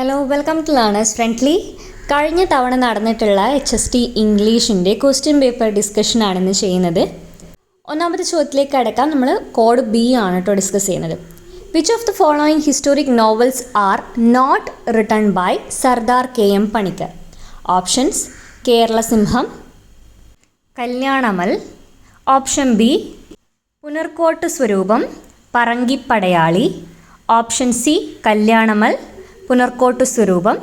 Hello welcome to learners friendly. കഴിഞ്ഞ തവണ നടന്നിട്ടുള്ള HST ഇംഗ്ലീഷിൻ്റെ ക്വസ്റ്റ്യൻ പേപ്പർ ഡിസ്കഷനാണ് ചെയ്യുന്നത്. ഒന്നാമത്തെ ചോദ്യത്തിലേക്ക് കടക്കാം. നമ്മൾ കോഡ് B ആണ് കേട്ടോ ഡിസ്കസ് ചെയ്യുന്നത്. Which of the following historic novels are not written by Sardar KM Panikkar? Options: Kerala Simham, Kalyanamal. Option B പുനർക്കോട്ട് സ്വരൂപം, പറങ്കിപ്പടയാളി. ഓപ്ഷൻ C കല്യാണമൽ, പുനർക്കോട്ട് സ്വരൂപം.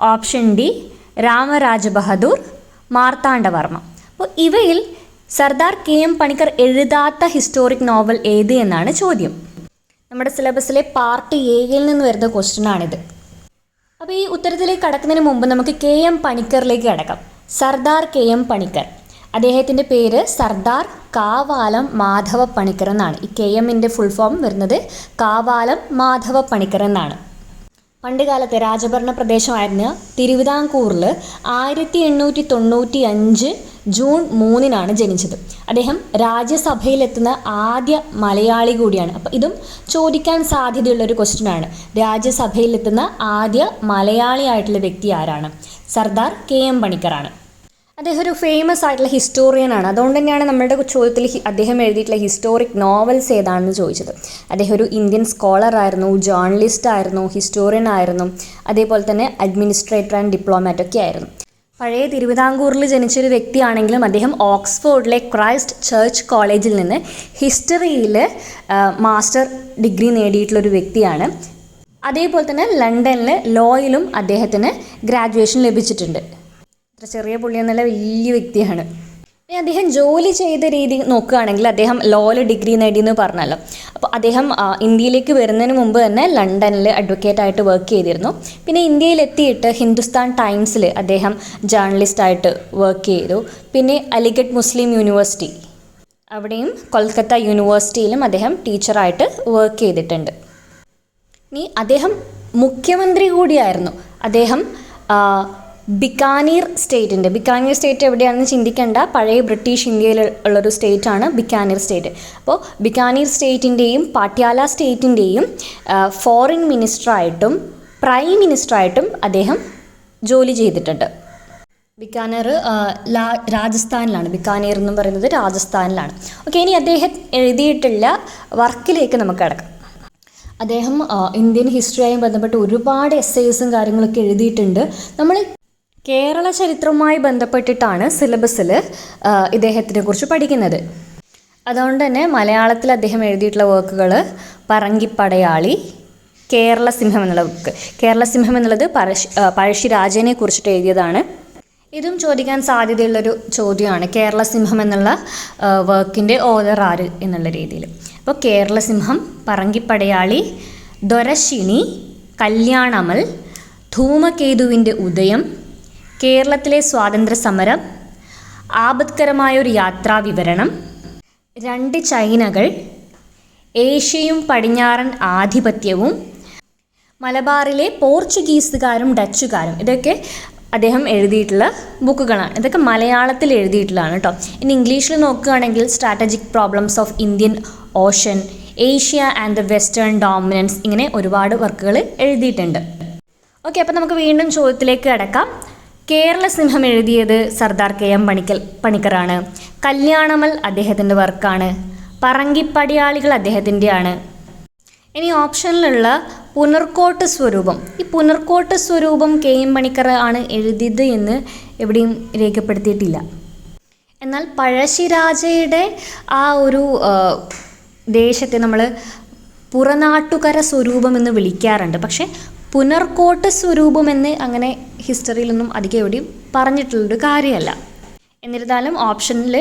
Option D Ramaraja Bahadur, Marthandavarma. അപ്പോൾ ഇവയിൽ സർദാർ KM പണിക്കർ എഴുതാത്ത ഹിസ്റ്റോറിക് നോവൽ ഏത് എന്നാണ് ചോദ്യം. നമ്മുടെ സിലബസിലെ പാർട്ട് Aയിൽ നിന്ന് വരുന്ന ക്വസ്റ്റ്യനാണിത്. അപ്പോൾ ഈ ഉത്തരത്തിലേക്ക് കടക്കുന്നതിന് മുമ്പ് നമുക്ക് KM പണിക്കറിലേക്ക് കടക്കാം. സർദാർ KM പണിക്കർ, അദ്ദേഹത്തിൻ്റെ പേര് സർദാർ കാവാലം മാധവ പണിക്കർ എന്നാണ്. ഈ KMൻ്റെ ഫുൾ ഫോം വരുന്നത് കാവാലം മാധവ പണിക്കർ എന്നാണ്. പണ്ട് കാലത്തെ രാജഭരണ പ്രദേശമായിരുന്ന തിരുവിതാംകൂറിൽ 1895 ജൂൺ 3 ജനിച്ചത്. അദ്ദേഹം രാജ്യസഭയിലെത്തുന്ന ആദ്യ മലയാളി കൂടിയാണ്. അപ്പോൾ ഇതും ചോദിക്കാൻ സാധ്യതയുള്ളൊരു ക്വസ്റ്റ്യനാണ്. രാജ്യസഭയിലെത്തുന്ന ആദ്യ മലയാളി ആയിട്ടുള്ള വ്യക്തി ആരാണ്? സർദാർ KM പണിക്കറാണ്. അദ്ദേഹം ഒരു ഫേമസ് ആയിട്ടുള്ള ഹിസ്റ്റോറിയനാണ്. അതുകൊണ്ട് തന്നെയാണ് നമ്മുടെ ചോദ്യത്തിൽ അദ്ദേഹം എഴുതിയിട്ടുള്ള ഹിസ്റ്റോറിക് നോവൽസ് ഏതാണെന്ന് ചോദിച്ചത്. അദ്ദേഹം ഒരു ഇന്ത്യൻ സ്കോളർ ആയിരുന്നു, ജേർണലിസ്റ്റ് ആയിരുന്നു, ഹിസ്റ്റോറിയൻ ആയിരുന്നു, അതേപോലെ തന്നെ അഡ്മിനിസ്ട്രേറ്റർ ആൻഡ് ഡിപ്ലോമാറ്റ് ഒക്കെ ആയിരുന്നു. പഴയ തിരുവിതാംകൂറിൽ ജനിച്ചൊരു വ്യക്തിയാണെങ്കിലും അദ്ദേഹം ഓക്സ്ഫോർഡിലെ ക്രൈസ്റ്റ് ചർച്ച് കോളേജിൽ നിന്ന് ഹിസ്റ്ററിയിൽ മാസ്റ്റർ ഡിഗ്രി നേടിയിട്ടുള്ളൊരു വ്യക്തിയാണ്. അതേപോലെ തന്നെ ലണ്ടനിലെ ലോയിലും അദ്ദേഹത്തിന് ഗ്രാജുവേഷൻ ലഭിച്ചിട്ടുണ്ട്. അത്ര ചെറിയ പുള്ളിയെന്നല്ല, വലിയ വ്യക്തിയാണ്. ഇനി അദ്ദേഹം ജോലി ചെയ്ത രീതി നോക്കുകയാണെങ്കിൽ അദ്ദേഹം ലോയിൽ ഡിഗ്രി നേടിയെന്ന് പറഞ്ഞല്ലോ. അപ്പോൾ അദ്ദേഹം ഇന്ത്യയിലേക്ക് വരുന്നതിന് മുമ്പ് തന്നെ ലണ്ടനിൽ അഡ്വക്കേറ്റായിട്ട് വർക്ക് ചെയ്തിരുന്നു. പിന്നെ ഇന്ത്യയിലെത്തിയിട്ട് ഹിന്ദുസ്ഥാൻ ടൈംസിൽ അദ്ദേഹം ജേർണലിസ്റ്റായിട്ട് വർക്ക് ചെയ്തു. പിന്നെ അലിഗഡ് മുസ്ലിം യൂണിവേഴ്സിറ്റി, അവിടെയും കൊൽക്കത്ത യൂണിവേഴ്സിറ്റിയിലും അദ്ദേഹം ടീച്ചറായിട്ട് വർക്ക് ചെയ്തിട്ടുണ്ട്. ഇനി അദ്ദേഹം മുഖ്യമന്ത്രി കൂടിയായിരുന്നു. അദ്ദേഹം ബിക്കാനീർ സ്റ്റേറ്റ് എവിടെയാണെന്ന് ചിന്തിക്കേണ്ട, പഴയ ബ്രിട്ടീഷ് ഇന്ത്യയിൽ ഉള്ളൊരു സ്റ്റേറ്റാണ് ബിക്കാനീർ സ്റ്റേറ്റ്. അപ്പോൾ ബിക്കാനീർ സ്റ്റേറ്റിൻ്റെയും പാട്യാല സ്റ്റേറ്റിൻ്റെയും ഫോറിൻ മിനിസ്റ്ററായിട്ടും പ്രൈം മിനിസ്റ്ററായിട്ടും അദ്ദേഹം ജോലി ചെയ്തിട്ടുണ്ട്. ബിക്കാനീർ രാജസ്ഥാനിലാണ്. ബിക്കാനീർ എന്ന് പറയുന്നത് രാജസ്ഥാനിലാണ്. ഓക്കെ, ഇനി അദ്ദേഹം എഴുതിയിട്ടുള്ള വർക്കിലേക്ക് നമുക്ക് കടക്കാം. അദ്ദേഹം ഇന്ത്യൻ ഹിസ്റ്ററിയായി ബന്ധപ്പെട്ട് ഒരുപാട് എസ്സേസും കാര്യങ്ങളൊക്കെ എഴുതിയിട്ടുണ്ട്. നമ്മൾ കേരള ചരിത്രവുമായി ബന്ധപ്പെട്ടിട്ടാണ് സിലബസിൽ ഇദ്ദേഹത്തിനെ കുറിച്ച് പഠിക്കുന്നത്. അതുകൊണ്ട് തന്നെ മലയാളത്തിൽ അദ്ദേഹം എഴുതിയിട്ടുള്ള വർക്കുകൾ പറങ്കിപ്പടയാളി, കേരള സിംഹം എന്നുള്ള ബുക്ക്. കേരള സിംഹം എന്നുള്ളത് പഴശ്ശിരാജനെ കുറിച്ചിട്ട് എഴുതിയതാണ്. ഇതും ചോദിക്കാൻ സാധ്യതയുള്ളൊരു ചോദ്യമാണ്. കേരള സിംഹം എന്നുള്ള വർക്കിൻ്റെ ഓതർ ആര് എന്നുള്ള രീതിയിൽ. അപ്പോൾ കേരള സിംഹം, പറങ്കിപ്പടയാളി, ദൊരശിണി, കല്യാണമൽ, ധൂമകേതുവിൻ്റെ ഉദയം, കേരളത്തിലെ സ്വാതന്ത്ര്യ സമരം, ആപത്കരമായൊരു യാത്രാ വിവരണം, 2 ചൈനകൾ, ഏഷ്യയും പടിഞ്ഞാറൻ ആധിപത്യവും, മലബാറിലെ പോർച്ചുഗീസുകാരും ഡച്ചുകാരും. ഇതൊക്കെ അദ്ദേഹം എഴുതിയിട്ടുള്ള ബുക്കുകളാണ്. ഇതൊക്കെ മലയാളത്തിൽ എഴുതിയിട്ടുള്ളതാണ് കേട്ടോ. ഇനി ഇംഗ്ലീഷിൽ നോക്കുകയാണെങ്കിൽ strategic problems of Indian Ocean, Asia and the western dominance, ഇങ്ങനെ ഒരുപാട് വർക്കുകൾ എഴുതിയിട്ടുണ്ട്. ഓക്കെ, അപ്പോൾ നമുക്ക് വീണ്ടും ചോദ്യത്തിലേക്ക് കടക്കാം. കേരള സിംഹം എഴുതിയത് സർദാർ KM പണിക്കറാണ്. കല്യാണമൽ അദ്ദേഹത്തിൻ്റെ വർക്കാണ്. പറങ്കിപ്പടയാളികൾ അദ്ദേഹത്തിൻ്റെയാണ്. ഇനി ഓപ്ഷനിലുള്ള പുനർക്കോട്ട് സ്വരൂപം, ഈ പുനർക്കോട്ട് സ്വരൂപം KM പണിക്കർ ആണ് എഴുതിയത് എന്ന് എവിടെയും രേഖപ്പെടുത്തിയിട്ടില്ല. എന്നാൽ പഴശ്ശിരാജയുടെ ആ ഒരു ദേശത്തെ നമ്മൾ പുറനാട്ടുകര സ്വരൂപം എന്ന് വിളിക്കാറുണ്ട്. പക്ഷേ പുനർക്കോട്ട് സ്വരൂപം എന്ന് അങ്ങനെ ഹിസ്റ്ററിയിലൊന്നും അധികം എവിടെയും പറഞ്ഞിട്ടുള്ളൊരു കാര്യമല്ല. എന്നിരുന്നാലും ഓപ്ഷനിൽ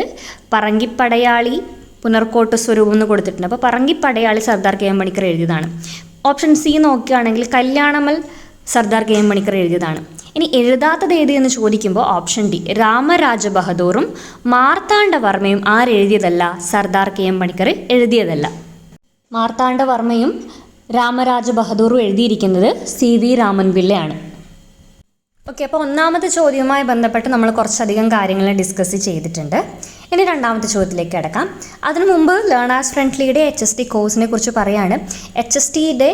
പറങ്കിപ്പടയാളി, പുനർക്കോട്ട് സ്വരൂപം എന്ന് കൊടുത്തിട്ടുണ്ട്. അപ്പോൾ പറങ്കിപ്പടയാളി സർദാർ KM പണിക്കർ എഴുതിയതാണ്. ഓപ്ഷൻ C നോക്കുകയാണെങ്കിൽ കല്യാണമൽ സർദാർ KM പണിക്കർ എഴുതിയതാണ്. ഇനി എഴുതാത്തത് ഏത് എന്ന് ചോദിക്കുമ്പോൾ ഓപ്ഷൻ D രാമരാജ ബഹദൂറും മാർത്താണ്ഡവർമ്മയും ആരെഴുതിയതല്ല? സർദാർ KM പണിക്കർ എഴുതിയതല്ല. മാർത്താണ്ഡവർമ്മയും രാമരാജ ബഹദൂറും എഴുതിയിരിക്കുന്നത് CV രാമൻ പിള്ളയാണ്. ഓക്കെ, അപ്പോൾ ഒന്നാമത്തെ ചോദ്യവുമായി ബന്ധപ്പെട്ട് നമ്മൾ കുറച്ചധികം കാര്യങ്ങൾ ഡിസ്കസ് ചെയ്തിട്ടുണ്ട്. ഇനി രണ്ടാമത്തെ ചോദ്യത്തിലേക്ക് കിടക്കാം. അതിനു മുമ്പ് ലേണേഴ്സ് ഫ്രണ്ട്ലിയുടെ HST കോഴ്സിനെ കുറിച്ച് പറയാണ്. HSTയുടെ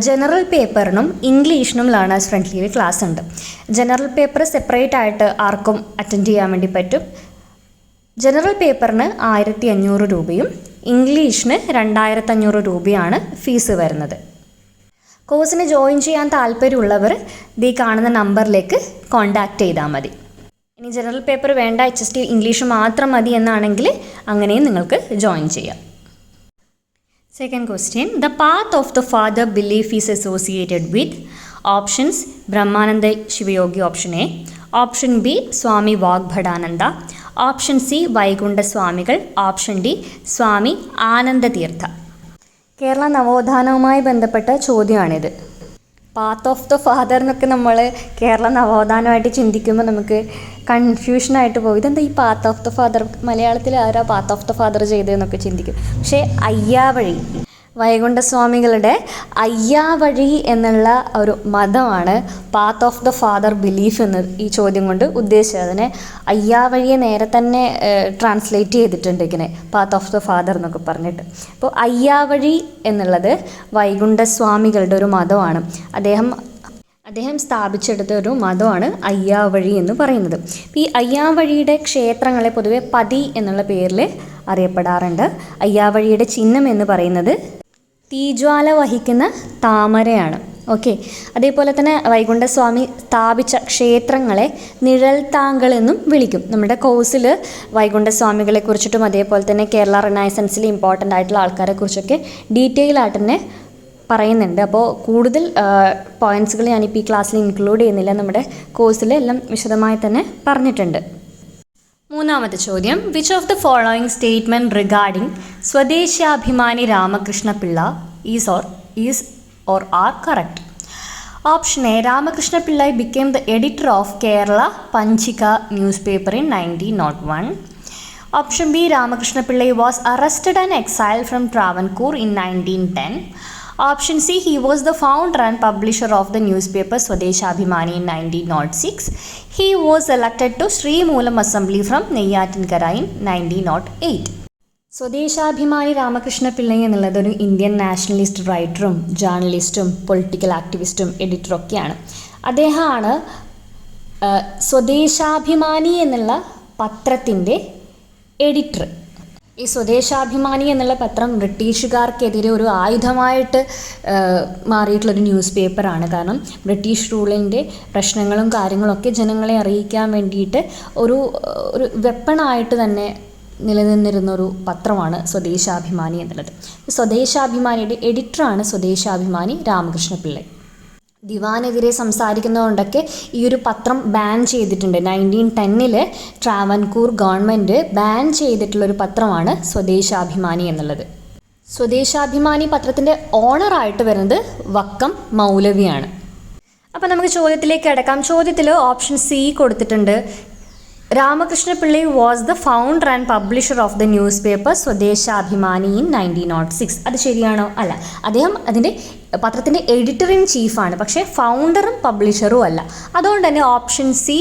ജനറൽ പേപ്പറിനും ഇംഗ്ലീഷിനും ലേണേഴ്സ് ഫ്രണ്ട്ലിയിൽ ക്ലാസ് ഉണ്ട്. ജനറൽ പേപ്പർ സെപ്പറേറ്റ് ആയിട്ട് ആർക്കും അറ്റൻഡ് ചെയ്യാൻ വേണ്ടി പറ്റും. ജനറൽ പേപ്പറിന് 1500 രൂപയും ഇംഗ്ലീഷിന് 2500 രൂപയാണ് ഫീസ് വരുന്നത്. കോഴ്സിന് ജോയിൻ ചെയ്യാൻ താല്പര്യമുള്ളവർ ഈ കാണുന്ന നമ്പറിലേക്ക് കോൺടാക്റ്റ് ചെയ്താൽ മതി. ഇനി ജനറൽ പേപ്പർ വേണ്ട, HST ഇംഗ്ലീഷ് മാത്രം മതി എന്നാണെങ്കിൽ അങ്ങനെയും നിങ്ങൾക്ക് ജോയിൻ ചെയ്യാം. Second question, the path of the father belief is associated with options Brahmananda Sivayogi option A, option B Swami Vagbhatananda, option C Vaikunda Swamikal, option D Swami Anandatheertha. Kerala നവോത്ഥാനവുമായി ബന്ധപ്പെട്ട ചോദ്യമാണിത്. പാത്ത് ഓഫ് ദ ഫാദർ എന്നൊക്കെ നമ്മൾ കേരള നവോത്ഥാനമായിട്ട് ചിന്തിക്കുമ്പോൾ നമുക്ക് കൺഫ്യൂഷനായിട്ട് പോകും. ഇതെന്താ ഈ പാത്ത് ഓഫ് ദ ഫാദർ, മലയാളത്തിൽ ആരാ പാത്ത് ഓഫ് ദ ഫാദർ ചെയ്തതെന്നൊക്കെ ചിന്തിക്കും. പക്ഷേ അയ്യാവഴി, വൈകുണ്ഠസ്വാമികളുടെ അയ്യാവഴി എന്നുള്ള ഒരു മതമാണ് path of the father belief എന്ന് ഈ ചോദ്യം കൊണ്ട് ഉദ്ദേശിച്ചത്. അതിനെ അയ്യാവഴിയെ നേരെ തന്നെ ട്രാൻസ്ലേറ്റ് ചെയ്തിട്ടുണ്ട് ഇങ്ങനെ, പാത്ത് ഓഫ് ദ ഫാദർ എന്നൊക്കെ പറഞ്ഞിട്ട്. അപ്പോൾ അയ്യാവഴി എന്നുള്ളത് വൈകുണ്ഠസ്വാമികളുടെ ഒരു മതമാണ്. അദ്ദേഹം സ്ഥാപിച്ചെടുത്ത ഒരു മതമാണ് അയ്യാവഴി എന്ന് പറയുന്നത്. ഈ അയ്യാവഴിയുടെ ക്ഷേത്രങ്ങളെ പൊതുവെ പതി എന്നുള്ള പേരിൽ അറിയപ്പെടാറുണ്ട്. അയ്യാവഴിയുടെ ചിഹ്നം എന്ന് പറയുന്നത് തീജ്വാല വഹിക്കുന്ന താമരയാണ്. ഓക്കെ, അതേപോലെ തന്നെ വൈകുണ്ഠസ്വാമി സ്ഥാപിച്ച ക്ഷേത്രങ്ങളെ നിഴൽത്താങ്കൾ എന്നും വിളിക്കും. നമ്മുടെ കോഴ്സിൽ വൈകുണ്ഠസ്വാമികളെ കുറിച്ചിട്ടും അതേപോലെ തന്നെ കേരള റിനൈസൻസിൽ ഇമ്പോർട്ടൻ്റ് ആയിട്ടുള്ള ആൾക്കാരെ കുറിച്ചൊക്കെ ഡീറ്റെയിൽ ആയിട്ട് തന്നെ പറയുന്നുണ്ട്. അപ്പോൾ കൂടുതൽ പോയിൻറ്റ്സുകൾ ഞാനിപ്പോൾ ഈ ക്ലാസ്സിൽ ഇൻക്ലൂഡ് ചെയ്യുന്നില്ല, നമ്മുടെ കോഴ്സിൽ എല്ലാം വിശദമായി തന്നെ പറഞ്ഞിട്ടുണ്ട്. മൂന്നാമത്തെ ചോദ്യം, which of the following statement regarding Swadeshabhimani Ramakrishna Pillai is or are correct? Option A, Ramakrishna Pillai became the editor of Kerala Panchika newspaper in 1901. Option B, Ramakrishna Pillai was arrested and exiled from Travancore in 1910. Option C, he was the founder and publisher of the newspaper Swadeshabhimani in 1906. He was elected to Sri Moolam Assembly from Neyatankara in 1908. Swadeshabhimani Ramakrishna Pillai എന്നുള്ളത് ഒരു Indian nationalist റൈറ്ററും ജേർണലിസ്റ്റും political ആക്ടിവിസ്റ്റും എഡിറ്ററും ഒക്കെയാണ്. അദ്ദേഹമാണ് സ്വദേശാഭിമാനി എന്നുള്ള പത്രത്തിൻ്റെ editor. ഈ സ്വദേശാഭിമാനി എന്നുള്ള പത്രം ബ്രിട്ടീഷുകാർക്കെതിരെ ഒരു ആയുധമായിട്ട് മാറിയിട്ടുള്ളൊരു ന്യൂസ് പേപ്പറാണ്. കാരണം ബ്രിട്ടീഷ് റൂളിൻ്റെ പ്രശ്നങ്ങളും കാര്യങ്ങളൊക്കെ ജനങ്ങളെ അറിയിക്കാൻ വേണ്ടിയിട്ട് ഒരു വെപ്പണായിട്ട് തന്നെ നിലനിന്നിരുന്നൊരു പത്രമാണ് സ്വദേശാഭിമാനി എന്നുള്ളത്. സ്വദേശാഭിമാനിയുടെ എഡിറ്ററാണ് സ്വദേശാഭിമാനി രാമകൃഷ്ണ പിള്ളൈ. ദിവാനെതിരെ സംസാരിക്കുന്നതുകൊണ്ടൊക്കെ ഈ ഒരു പത്രം ബാൻ ചെയ്തിട്ടുണ്ട്. 1910 ട്രാവൻകൂർ ഗവൺമെൻറ് ബാൻ ചെയ്തിട്ടുള്ളൊരു പത്രമാണ് സ്വദേശാഭിമാനി എന്നുള്ളത്. സ്വദേശാഭിമാനി പത്രത്തിൻ്റെ ഓണറായിട്ട് വരുന്നത് വക്കം മൗലവിയാണ്. അപ്പോൾ നമുക്ക് ചോദ്യത്തിലേക്ക് കിടക്കാം. ചോദ്യത്തിൽ ഓപ്ഷൻ സി കൊടുത്തിട്ടുണ്ട്. Ramakrishna Pillai was the founder and publisher of the news paper Swadeshabhimani in 1906. അത് ശരിയാണോ? അല്ല, അദ്ദേഹം അതിൻ്റെ പത്രത്തിൻ്റെ എഡിറ്റർ ഇൻ ചീഫാണ്, പക്ഷേ ഫൗണ്ടറും പബ്ലിഷറും അല്ല. അതുകൊണ്ട് തന്നെ ഓപ്ഷൻ സി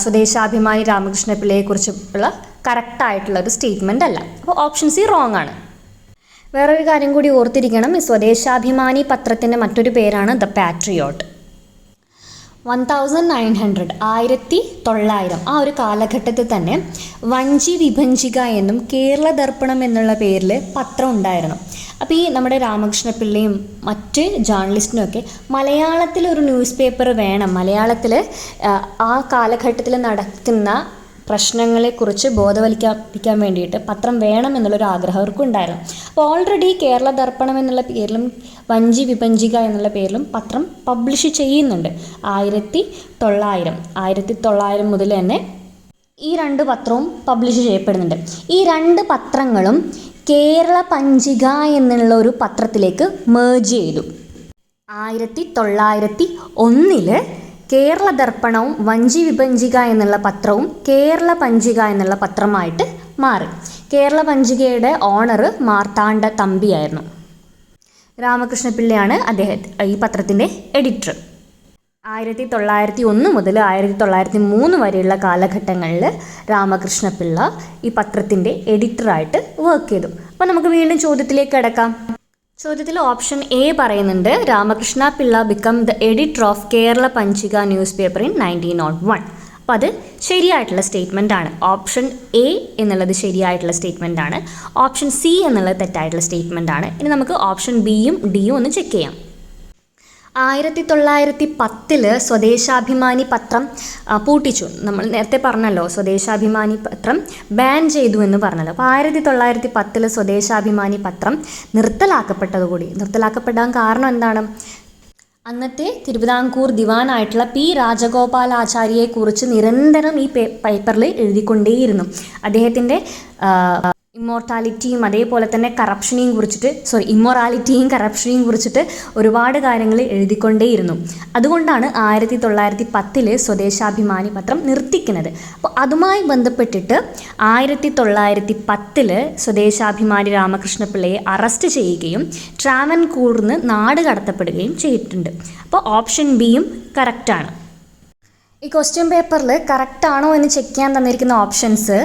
സ്വദേശാഭിമാനി രാമകൃഷ്ണ പിള്ളയെക്കുറിച്ചുള്ള കറക്റ്റായിട്ടുള്ള ഒരു സ്റ്റേറ്റ്മെൻ്റ് അല്ല. അപ്പോൾ ഓപ്ഷൻ സി റോങ് ആണ്. വേറൊരു കാര്യം കൂടി ഓർത്തിരിക്കണം, ഈ സ്വദേശാഭിമാനി പത്രത്തിൻ്റെ മറ്റൊരു പേരാണ് ദ പാട്രിയോട്ട്. 1900 ആ ഒരു കാലഘട്ടത്തിൽ തന്നെ വഞ്ചി വിഭജിക എന്നും കേരള ദർപ്പണം എന്നുള്ള പേരിൽ പത്രം ഉണ്ടായിരുന്നു. അപ്പോൾ ഈ നമ്മുടെ രാമകൃഷ്ണ പിള്ളയും മറ്റ് ജേർണലിസ്റ്റിനൊക്കെ മലയാളത്തിലൊരു ന്യൂസ് പേപ്പർ വേണം, മലയാളത്തിൽ ആ കാലഘട്ടത്തിൽ നടക്കുന്ന പ്രശ്നങ്ങളെക്കുറിച്ച് ബോധവൽക്കരിക്കാൻ വേണ്ടിയിട്ട് പത്രം വേണം എന്നുള്ളൊരു ആഗ്രഹം അവർക്കും ഉണ്ടായിരുന്നു. അപ്പോൾ ഓൾറെഡി കേരള ദർപ്പണം എന്നുള്ള പേരിലും വഞ്ചി വിഭജിക എന്നുള്ള പേരിലും പത്രം പബ്ലിഷ് ചെയ്യുന്നുണ്ട്. 1900 മുതൽ തന്നെ ഈ രണ്ട് പത്രവും പബ്ലിഷ് ചെയ്യപ്പെടുന്നുണ്ട്. ഈ രണ്ട് പത്രങ്ങളും കേരള പഞ്ചിക എന്നുള്ള ഒരു പത്രത്തിലേക്ക് മേർജ് ചെയ്തു. 1901 കേരള ദർപ്പണവും വഞ്ചി വിഭജിക എന്നുള്ള പത്രവും കേരള പഞ്ചിക എന്നുള്ള പത്രമായിട്ട് മാറി. കേരള പഞ്ചികയുടെ ഓണർ മാർത്താണ്ഡ തമ്പിയായിരുന്നു. രാമകൃഷ്ണ പിള്ളയാണ് ഈ പത്രത്തിൻ്റെ എഡിറ്റർ. 1901 മുതൽ 1903 വരെയുള്ള കാലഘട്ടങ്ങളിൽ രാമകൃഷ്ണപിള്ള ഈ പത്രത്തിൻ്റെ എഡിറ്ററായിട്ട് വർക്ക് ചെയ്തു. അപ്പോൾ നമുക്ക് വീണ്ടും ചോദ്യത്തിലേക്ക് കിടക്കാം. ചോദ്യത്തിൽ ഓപ്ഷൻ എ പറയുന്നുണ്ട്, Ramakrishna Pillai become the editor of Kerala Panchika newspaper in 1901. അപ്പോൾ അത് ശരിയായിട്ടുള്ള സ്റ്റേറ്റ്മെൻ്റ് ആണ്. ഓപ്ഷൻ എ എന്നുള്ളത് ശരിയായിട്ടുള്ള സ്റ്റേറ്റ്മെൻ്റ് ആണ്. ഓപ്ഷൻ സി എന്നുള്ളത് തെറ്റായിട്ടുള്ള സ്റ്റേറ്റ്മെൻ്റ് ആണ്. ഇനി നമുക്ക് ഓപ്ഷൻ ബിയും ഡിയും ഒന്ന് ചെക്ക് ചെയ്യാം. 1910 സ്വദേശാഭിമാനി പത്രം പൂട്ടിച്ചു. നമ്മൾ നേരത്തെ പറഞ്ഞല്ലോ സ്വദേശാഭിമാനി പത്രം ബാൻ ചെയ്തു എന്ന് പറഞ്ഞല്ലോ. അപ്പോൾ 1910 സ്വദേശാഭിമാനി പത്രം നിർത്തലാക്കപ്പെടാൻ കാരണം എന്താണ്? അന്നത്തെ തിരുവിതാംകൂർ ദിവാനായിട്ടുള്ള പി രാജഗോപാലാചാര്യയെക്കുറിച്ച് നിരന്തരം ഈ പേപ്പറിൽ എഴുതിക്കൊണ്ടേയിരുന്നു. അദ്ദേഹത്തിൻ്റെ ഇമ്മോറാലിറ്റിയും അതേപോലെ തന്നെ ഇമ്മൊറാലിറ്റിയും കറപ്ഷനെയും കുറിച്ചിട്ട് ഒരുപാട് കാര്യങ്ങൾ എഴുതിക്കൊണ്ടേയിരുന്നു. അതുകൊണ്ടാണ് 1910 സ്വദേശാഭിമാനി പത്രം നിർത്തിക്കുന്നത്. അപ്പോൾ അതുമായി ബന്ധപ്പെട്ടിട്ട് 1910 സ്വദേശാഭിമാനി രാമകൃഷ്ണപിള്ളയെ അറസ്റ്റ് ചെയ്യുകയും ട്രാവൻകൂറിൽ നിന്ന് നാട് കടത്തപ്പെടുകയും ചെയ്തിട്ടുണ്ട്. അപ്പോൾ ഓപ്ഷൻ ബിയും കറക്റ്റാണ്. ഈ ക്വസ്റ്റ്യൻ പേപ്പറിൽ കറക്റ്റാണോ എന്ന് ചെക്ക് ചെയ്യാൻ തന്നിരിക്കുന്ന ഓപ്ഷൻസ്: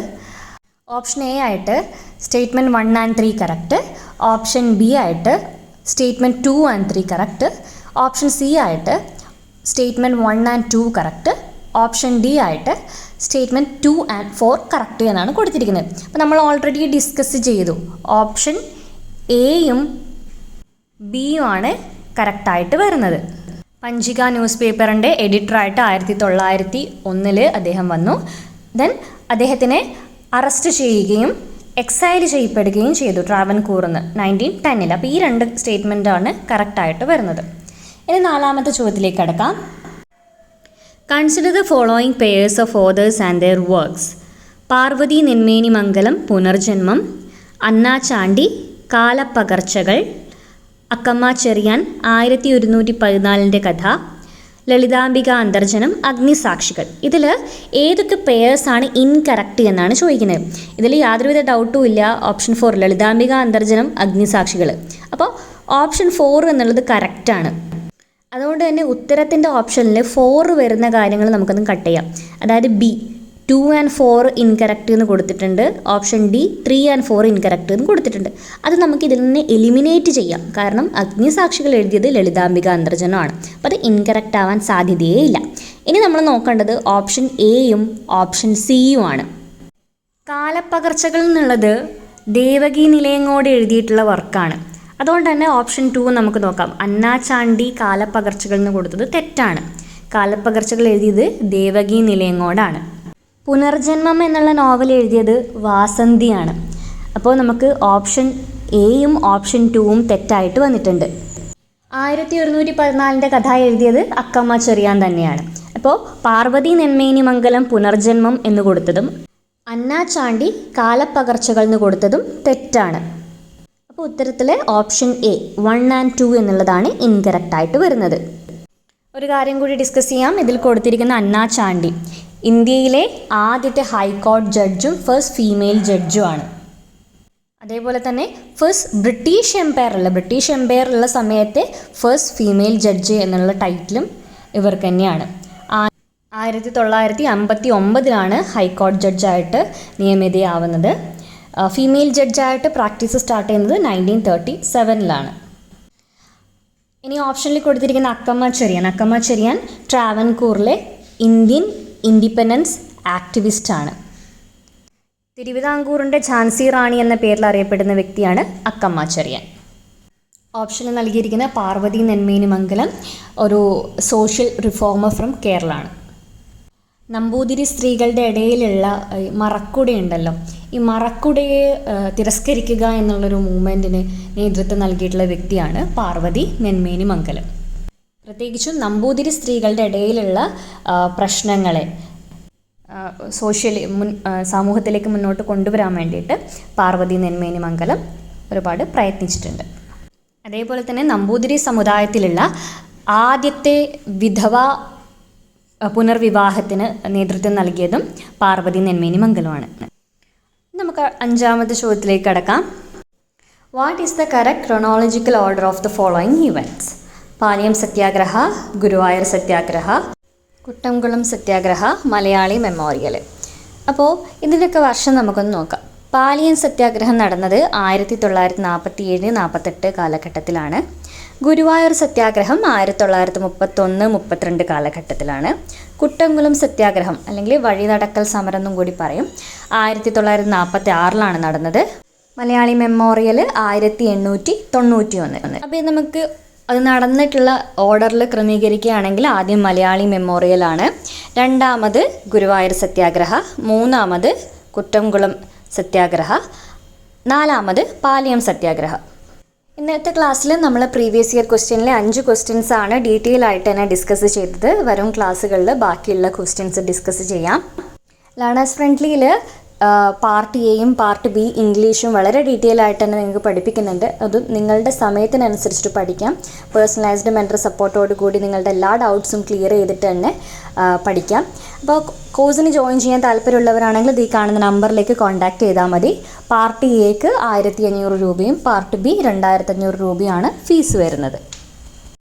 ഓപ്ഷൻ എ ആയിട്ട് statement 1 and 3 correct, option B ആയിട്ട് statement 2 and 3 correct, option C ആയിട്ട് statement 1 and 2 correct, option D ആയിട്ട് സ്റ്റേറ്റ്മെൻറ്റ് 2 and 4 കറക്റ്റ് എന്നാണ് കൊടുത്തിരിക്കുന്നത്. അപ്പോൾ നമ്മൾ ഓൾറെഡി ഡിസ്കസ് ചെയ്തു. ഓപ്ഷൻ എയും ബിയും ആണ് കറക്റ്റായിട്ട് വരുന്നത്. പഞ്ചിക ന്യൂസ് പേപ്പറിൻ്റെ എഡിറ്ററായിട്ട് 1901 അദ്ദേഹം വന്നു. ദെൻ അദ്ദേഹത്തിനെ അറസ്റ്റ് ചെയ്യുകയും എക്സൈൽ ചെയ്യപ്പെടുകയും ചെയ്തു ട്രാവൻകൂറിൽ നിന്ന് 1910. അപ്പോൾ ഈ 2 സ്റ്റേറ്റ്മെൻറ്റാണ് കറക്റ്റായിട്ട് വരുന്നത്. ഇനി 4ാമത്തെ ചോദ്യത്തിലേക്ക് കടക്കാം. Consider the following pairs of authors and their works. Parvathi Nenmeni Mangalam പുനർജന്മം, അന്നാ ചാണ്ടി കാലപ്പകർച്ചകൾ, അക്കമ്മ ചെറിയാൻ 1114 കഥ, ലളിതാംബിക അന്തർജനം, അഗ്നിസാക്ഷികൾ. ഇതിൽ ഏതൊക്കെ പെയേഴ്സാണ് ഇൻകറക്റ്റ് എന്നാണ് ചോദിക്കുന്നത്. ഇതിൽ യാതൊരുവിധ ഡൗട്ടും ഇല്ല. ഓപ്ഷൻ 4 ലളിതാംബിക അന്തർജനം, അഗ്നിസാക്ഷികൾ. അപ്പോൾ ഓപ്ഷൻ 4 എന്നുള്ളത് കറക്റ്റാണ്. അതുകൊണ്ട് തന്നെ ഉത്തരത്തിൻ്റെ ഓപ്ഷനിൽ 4 വരുന്ന കാര്യങ്ങൾ നമുക്കൊന്ന് കട്ട് ചെയ്യാം. അതായത് ബി 2 and 4 ഇൻകറക്റ്റ് എന്ന് കൊടുത്തിട്ടുണ്ട്. ഓപ്ഷൻ ഡി 3 and 4 ഇൻകറക്റ്റ് എന്ന് കൊടുത്തിട്ടുണ്ട്. അത് നമുക്ക് ഇതിൽ നിന്ന് എലിമിനേറ്റ് ചെയ്യാം. കാരണം അഗ്നിസാക്ഷികൾ എഴുതിയത് ലളിതാംബിക അന്തർജനമാണ്. അപ്പോൾ അത് ഇൻകറക്റ്റ് ആവാൻ സാധ്യതയേ ഇല്ല. ഇനി നമ്മൾ നോക്കേണ്ടത് ഓപ്ഷൻ എയും ഓപ്ഷൻ സിയും ആണ്. കാലപ്പകർച്ചകൾ എന്നുള്ളത് ദേവകി നിലയങ്ങോട് എഴുതിയിട്ടുള്ള വർക്കാണ്. അതുകൊണ്ട് തന്നെ ഓപ്ഷൻ 2 നമുക്ക് നോക്കാം. അന്നാ ചാണ്ടി കാലപ്പകർച്ചകൾ എന്ന് കൊടുത്തത് തെറ്റാണ്. കാലപ്പകർച്ചകൾ എഴുതിയത് ദേവകി നിലയങ്ങോടാണ്. പുനർജന്മം എന്നുള്ള നോവൽ എഴുതിയത് വാസന്തിയാണ്. അപ്പോൾ നമുക്ക് ഓപ്ഷൻ എയും ഓപ്ഷൻ 2ഉം തെറ്റായിട്ട് വന്നിട്ടുണ്ട്. 1114 കഥ എഴുതിയത് അക്കമ്മ ചെറിയാൻ തന്നെയാണ്. അപ്പോൾ പാർവതി നെന്മേനി മംഗലം പുനർജന്മം എന്ന് കൊടുത്തതും അന്നാ ചാണ്ടി കാലപ്പകർച്ചകൾ എന്ന് കൊടുത്തതും തെറ്റാണ്. അപ്പോൾ ഉത്തരത്തിലെ ഓപ്ഷൻ എ 1 and 2 എന്നുള്ളതാണ് ഇൻകറക്റ്റായിട്ട് വരുന്നത്. ഒരു കാര്യം കൂടി ഡിസ്കസ് ചെയ്യാം. ഇതിൽ കൊടുത്തിരിക്കുന്ന അന്നാ ചാണ്ടി ഇന്ത്യയിലെ ആദ്യത്തെ ഹൈക്കോടതി ജഡ്ജും ഫസ്റ്റ് ഫീമെയിൽ ജഡ്ജുമാണ്. അതേപോലെ തന്നെ ബ്രിട്ടീഷ് എംപയർ ഉള്ള സമയത്തെ ഫസ്റ്റ് ഫീമെയിൽ ജഡ്ജ് എന്നുള്ള ടൈറ്റിലും ഇവർക്ക് തന്നെയാണ്. 1959 ഹൈക്കോടതി ജഡ്ജായിട്ട് നിയമിതയാവുന്നത്. ഫീമെയിൽ ജഡ്ജായിട്ട് പ്രാക്ടീസ് സ്റ്റാർട്ട് ചെയ്യുന്നത് 1937. ഇനി ഓപ്ഷനിൽ കൊടുത്തിരിക്കുന്ന അക്കമ്മ ചെറിയാൻ ട്രാവൻകൂറിലെ ഇന്ത്യൻ ഇൻഡിപെൻഡൻസ് ആക്ടിവിസ്റ്റാണ്. തിരുവിതാംകൂറിൻ്റെ ഝാൻസി റാണി എന്ന പേരിൽ അറിയപ്പെടുന്ന വ്യക്തിയാണ് അക്കമ്മ ചെറിയാൻ. ഓപ്ഷനിൽ നൽകിയിരിക്കുന്ന പാർവതി നെന്മേനി മംഗലം ഒരു സോഷ്യൽ റിഫോമർ ഫ്രം കേരള ആണ്. നമ്പൂതിരി സ്ത്രീകളുടെ ഇടയിലുള്ള മറക്കുടയുണ്ടല്ലോ, ഈ മറക്കുടയെ തിരസ്കരിക്കുക എന്നുള്ളൊരു മൂവ്മെൻറ്റിന് നേതൃത്വം നൽകിയിട്ടുള്ള വ്യക്തിയാണ് പാർവതി നെന്മേനി മംഗലം. പ്രത്യേകിച്ചും നമ്പൂതിരി സ്ത്രീകളുടെ ഇടയിലുള്ള പ്രശ്നങ്ങളെ സമൂഹത്തിലേക്ക് മുന്നോട്ട് കൊണ്ടുവരാൻ വേണ്ടിയിട്ട് പാർവതി നെന്മേനി മംഗലം ഒരുപാട് പ്രയത്നിച്ചിട്ടുണ്ട്. അതേപോലെ തന്നെ നമ്പൂതിരി സമുദായത്തിലുള്ള ആദ്യത്തെ വിധവ പുനർവിവാഹത്തിന് നേതൃത്വം നൽകിയതും പാർവതി നെന്മേനി മംഗലമാണ്. നമുക്ക് 5ാമത്തെ ചോദ്യത്തിലേക്ക് കടക്കാം. What is the correct chronological order of the following events? Paliyam Satyagraha, Guruvayur Satyagraha, Kuttamkulam Satyagraha, Malayali memorial. അപ്പോൾ ഇതിൻ്റെയൊക്കെ വർഷം നമുക്കൊന്ന് നോക്കാം. പാലിയം സത്യാഗ്രഹം നടന്നത് 1947-48 കാലഘട്ടത്തിലാണ്. ഗുരുവായൂർ സത്യാഗ്രഹം 1931-32 കാലഘട്ടത്തിലാണ്. കുട്ടംകുളം സത്യാഗ്രഹം അല്ലെങ്കിൽ വഴിനടക്കൽ സമരം എന്നും കൂടി പറയും, 1946 നടന്നത്. മലയാളി മെമ്മോറിയൽ 1891. അപ്പോൾ നമുക്ക് അത് നടന്നിട്ടുള്ള ഓർഡറിൽ ക്രമീകരിക്കുകയാണെങ്കിൽ ആദ്യം മലയാളി മെമ്മോറിയലാണ്, രണ്ടാമത് ഗുരുവായൂർ സത്യാഗ്രഹ, മൂന്നാമത് കുട്ടംകുളം സത്യാഗ്രഹ, നാലാമത് പാലിയം സത്യാഗ്രഹ. ഇന്നത്തെ ക്ലാസ്സിൽ നമ്മൾ പ്രീവിയസ് ഇയർ ക്വസ്റ്റ്യനിലെ 5 ക്വസ്റ്റ്യൻസ് ആണ് ഡീറ്റെയിൽ ആയിട്ട് തന്നെ ഡിസ്കസ് ചെയ്തത്. വരും ക്ലാസ്സുകളിൽ ബാക്കിയുള്ള ക്വസ്റ്റ്യൻസ് ഡിസ്കസ് ചെയ്യാം. ലേണേഴ്സ് ഫ്രണ്ട്ലിയിൽ പാർട്ട് എയും പാർട്ട് ബി ഇംഗ്ലീഷും വളരെ ഡീറ്റെയിൽ ആയിട്ട് തന്നെ നിങ്ങൾക്ക് പഠിപ്പിക്കുന്നുണ്ട്. അതും നിങ്ങളുടെ സമയത്തിനനുസരിച്ചിട്ട് പഠിക്കാം. പേഴ്സണലൈസ്ഡ് മെൻറ്റർ സപ്പോർട്ടോട് കൂടി നിങ്ങളുടെ എല്ലാ ഡൗട്ട്സും ക്ലിയർ ചെയ്തിട്ട് തന്നെ പഠിക്കാം. അപ്പോൾ കോഴ്സിന് ജോയിൻ ചെയ്യാൻ താല്പര്യമുള്ളവരാണെങ്കിൽ ഈ കാണുന്ന നമ്പറിലേക്ക് കോൺടാക്റ്റ് ചെയ്താൽ മതി. പാർട്ട് എക്ക് 1500 രൂപയും പാർട്ട് ബി 2500 രൂപയാണ് ഫീസ് വരുന്നത്.